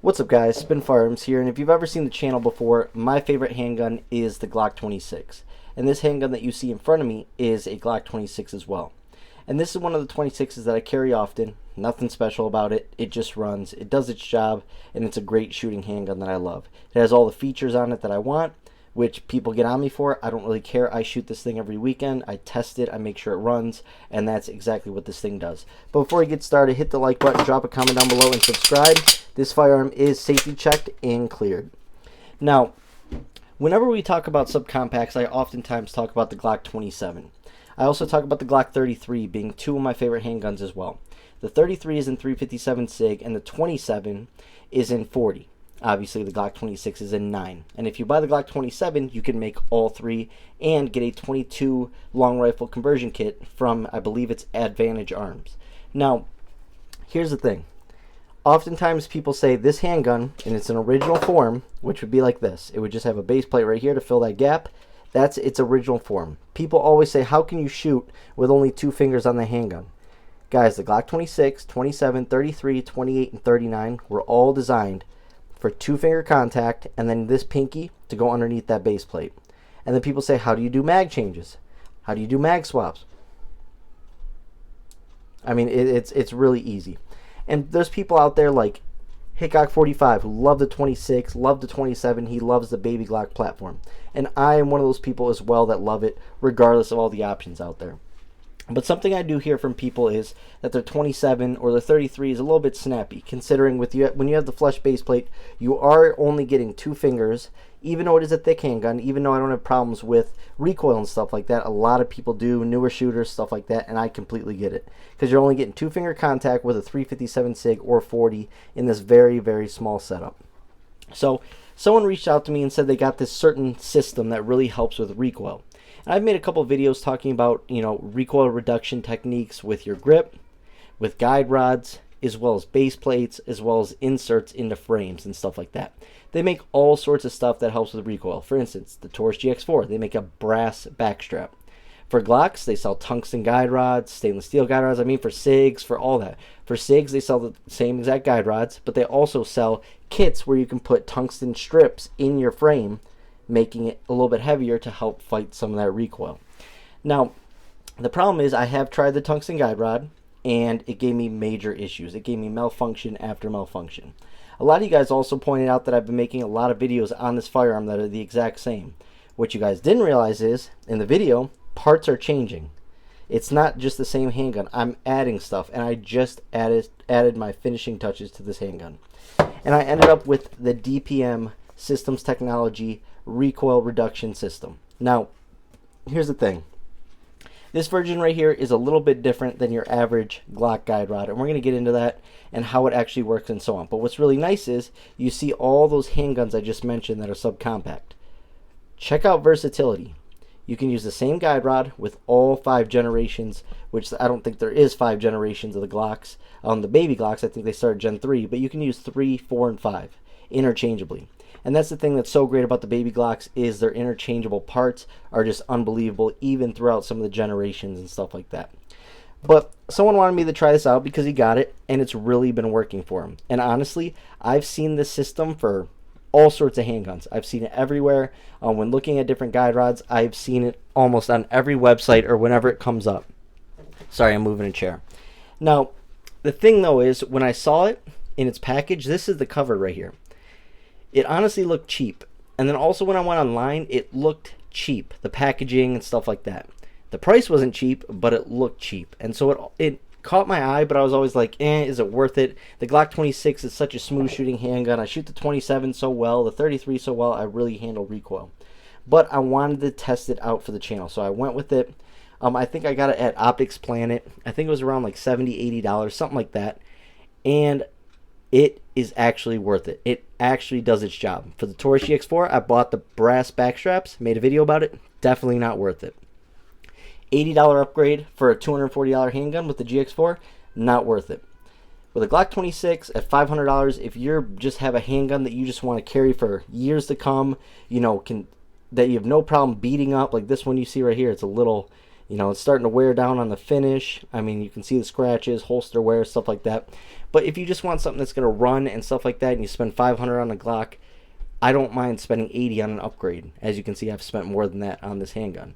What's up guys, Spin Firearms here, and if you've ever seen the channel before, my favorite handgun is the Glock 26. And this handgun that you see in front of me is a Glock 26 as well. And this is one of the 26s that I carry often. Nothing special about it, it just runs, it does its job, and it's a great shooting handgun that I love. It has all the features on it that I want, which people get on me for. I don't really care. I shoot this thing every weekend. I test it. I make sure it runs. And that's exactly what this thing does. But before we get started, hit the like button, drop a comment down below, and subscribe. This firearm is safety checked and cleared. Now, whenever we talk about subcompacts, I oftentimes talk about the Glock 27. I also talk about the Glock 33 being two of my favorite handguns as well. The 33 is in 357 SIG, and the 27 is in 40. Obviously, the Glock 26 is in 9. And if you buy the Glock 27, you can make all three and get a 22 long rifle conversion kit from, I believe it's Advantage Arms. Now, here's the thing. Oftentimes people say this handgun, in its original form, which would be like this. It would just have a base plate right here to fill that gap. That's its original form. People always say, how can you shoot with only two fingers on the handgun? Guys, the Glock 26, 27, 33, 28, and 39 were all designed for two-finger contact, and then this pinky to go underneath that base plate. And then people say, how do you do mag changes? How do you do mag swaps? I mean, it's really easy. And there's people out there like Hickok45 who love the 26, love the 27. He loves the Baby Glock platform. And I am one of those people as well that love it, regardless of all the options out there. But something I do hear from people is that their 27 or their 33 is a little bit snappy, considering when you have the flush base plate, you are only getting two fingers, even though it is a thick handgun, even though I don't have problems with recoil and stuff like that. A lot of people do, newer shooters, stuff like that, and I completely get it. Because you're only getting two-finger contact with a 357 SIG or 40 in this very, very small setup. So, someone reached out to me and said they got this certain system that really helps with recoil. I've made a couple of videos talking about, recoil reduction techniques with your grip, with guide rods, as well as base plates, as well as inserts into frames and stuff like that. They make all sorts of stuff that helps with recoil. For instance, the Taurus GX4, they make a brass backstrap. For Glocks, they sell tungsten guide rods, stainless steel guide rods. I mean, for SIGs, for all that. For SIGs, they sell the same exact guide rods, but they also sell kits where you can put tungsten strips in your frame, making it a little bit heavier to help fight some of that recoil. Now, the problem is I have tried the tungsten guide rod, and it gave me major issues. It gave me malfunction after malfunction. A lot of you guys also pointed out that I've been making a lot of videos on this firearm that are the exact same. What you guys didn't realize is, in the video, parts are changing. It's not just the same handgun. I'm adding stuff, and I just added my finishing touches to this handgun. And I ended up with the DPM Systems Technology recoil reduction system. Now, here's the thing. This version right here is a little bit different than your average Glock guide rod, and we're going to get into that and how it actually works and so on. But what's really nice is you see all those handguns I just mentioned that are subcompact. Check out versatility. You can use the same guide rod with all 5 generations, which I don't think there is 5 generations of the Glocks. The Baby Glocks, I think they started Gen 3, but you can use 3, 4, and 5 interchangeably. And that's the thing that's so great about the Baby Glocks is their interchangeable parts are just unbelievable, even throughout some of the generations and stuff like that. But someone wanted me to try this out because he got it, and it's really been working for him. And honestly, I've seen this system for all sorts of handguns. I've seen it everywhere. When looking at different guide rods, I've seen it almost on every website or whenever it comes up. Sorry, I'm moving a chair. Now, the thing though is, when I saw it in its package, this is the cover right here. It honestly looked cheap. And then also when I went online, it looked cheap. The packaging and stuff like that. The price wasn't cheap, but it looked cheap. And so it caught my eye, but I was always like, is it worth it? The Glock 26 is such a smooth shooting handgun. I shoot the 27 so well, the 33 so well, I really handle recoil. But I wanted to test it out for the channel, so I went with it. I think I got it at Optics Planet. I think it was around like $70, $80, something like that. And it is actually worth it. It actually does its job. For the Taurus GX4, I bought the brass backstraps, made a video about it. Definitely not worth it. $80 upgrade for a $240 handgun with the GX4, not worth it. With a Glock 26 at $500, if you just have a handgun that you just want to carry for years to come, that you have no problem beating up, like this one you see right here, it's a little, it's starting to wear down on the finish. I mean, you can see the scratches, holster wear, stuff like that. But if you just want something that's going to run and stuff like that, and you spend 500 on a Glock, I don't mind spending 80 on an upgrade. As you can see, I've spent more than that on this handgun.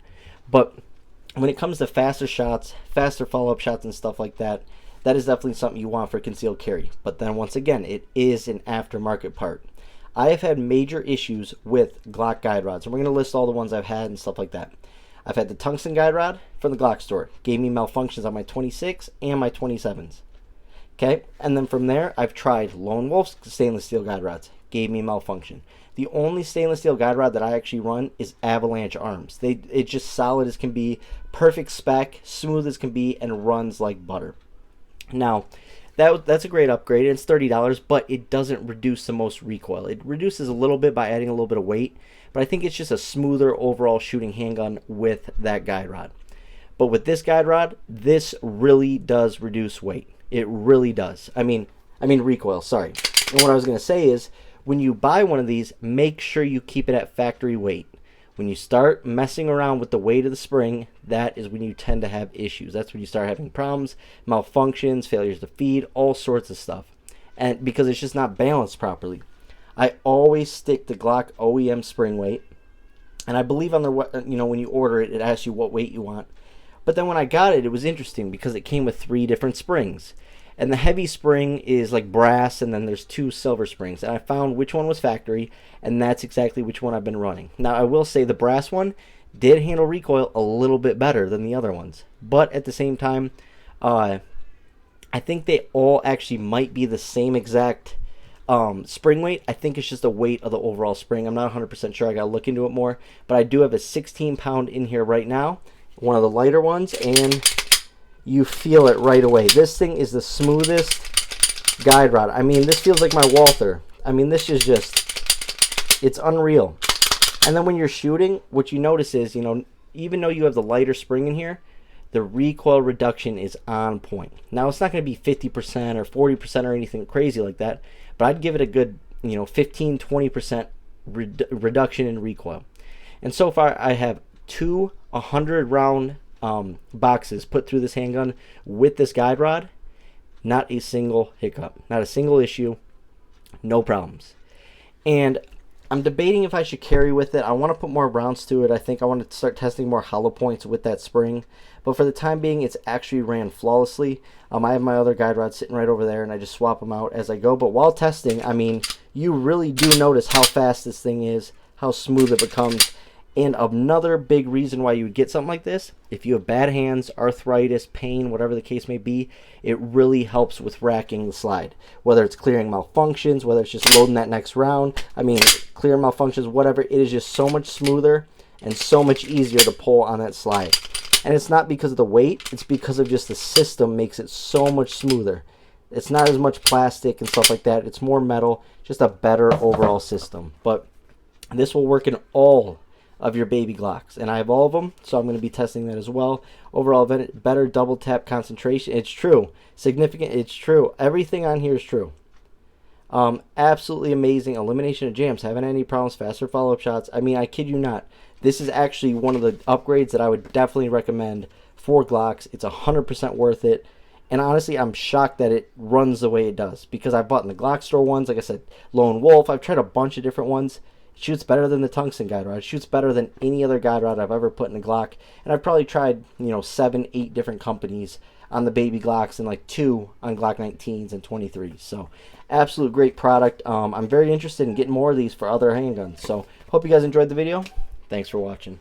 But when it comes to faster shots, faster follow-up shots and stuff like that, that is definitely something you want for concealed carry. But then once again, it is an aftermarket part. I have had major issues with Glock guide rods, and we're going to list all the ones I've had and stuff like that. I've had the tungsten guide rod from the Glock store. Gave me malfunctions on my 26 and my 27s. Okay, and then from there, I've tried Lone Wolf's stainless steel guide rods. Gave me malfunction. The only stainless steel guide rod that I actually run is Avalanche Arms. It's just solid as can be, perfect spec, smooth as can be, and runs like butter. Now, that's a great upgrade. It's $30, but it doesn't reduce the most recoil. It reduces a little bit by adding a little bit of weight, but I think it's just a smoother overall shooting handgun with that guide rod. But with this guide rod, this really does reduce weight. It really does. I mean recoil, sorry. And what I was going to say is, when you buy one of these, make sure you keep it at factory weight. When you start messing around with the weight of the spring, that is when you tend to have issues. That's when you start having problems, malfunctions, failures to feed, all sorts of stuff. And because it's just not balanced properly. I always stick to Glock OEM spring weight. And I believe on the, when you order it, it asks you what weight you want. But then when I got it, it was interesting because it came with 3 different springs. And the heavy spring is like brass, and then there's 2 silver springs. And I found which one was factory, and that's exactly which one I've been running. Now, I will say the brass one did handle recoil a little bit better than the other ones. But at the same time, I think they all actually might be the same exact spring weight. I think it's just the weight of the overall spring. I'm not 100% sure. I got to look into it more. But I do have a 16 pound in here right now, one of the lighter ones, and you feel it right away. This thing is the smoothest guide rod. I mean, this feels like my Walther. I mean, this is just, it's unreal. And then when you're shooting, what you notice is, even though you have the lighter spring in here, the recoil reduction is on point. Now, it's not going to be 50% or 40% or anything crazy like that, but I'd give it a good, 15-20% reduction in recoil. And so far, I have 2 100-round boxes put through this handgun with this guide rod. Not a single hiccup, not a single issue, no problems. And I'm debating if I should carry with it. I want to put more rounds to it. I think I want to start testing more hollow points with that spring, but for the time being, it's actually ran flawlessly. I have my other guide rod sitting right over there, and I just swap them out as I go. But while testing, I mean, you really do notice how fast this thing is, how smooth it becomes. And another big reason why you would get something like this, if you have bad hands, arthritis, pain, whatever the case may be, it really helps with racking the slide. Whether it's clearing malfunctions, whether it's just loading that next round, clear malfunctions, whatever, it is just so much smoother and so much easier to pull on that slide. And it's not because of the weight, it's because of just the system makes it so much smoother. It's not as much plastic and stuff like that, it's more metal, just a better overall system. But this will work in all of your baby Glocks, and I have all of them, so I'm going to be testing that as well. Overall, better double tap concentration. It's true. Significant. It's true. Everything on here is true. Absolutely amazing. Elimination of jams. Haven't had any problems. Faster follow-up shots. I mean, I kid you not. This is actually one of the upgrades that I would definitely recommend for Glocks. It's 100% worth it. And honestly, I'm shocked that it runs the way it does, because I've bought in the Glock store ones. Like I said, Lone Wolf. I've tried a bunch of different ones. Shoots better than the tungsten guide rod. It shoots better than any other guide rod I've ever put in a Glock. And I've probably tried, 7, 8 different companies on the baby Glocks, and like 2 on Glock 19s and 23s. So, absolute great product. I'm very interested in getting more of these for other handguns. So, hope you guys enjoyed the video. Thanks for watching.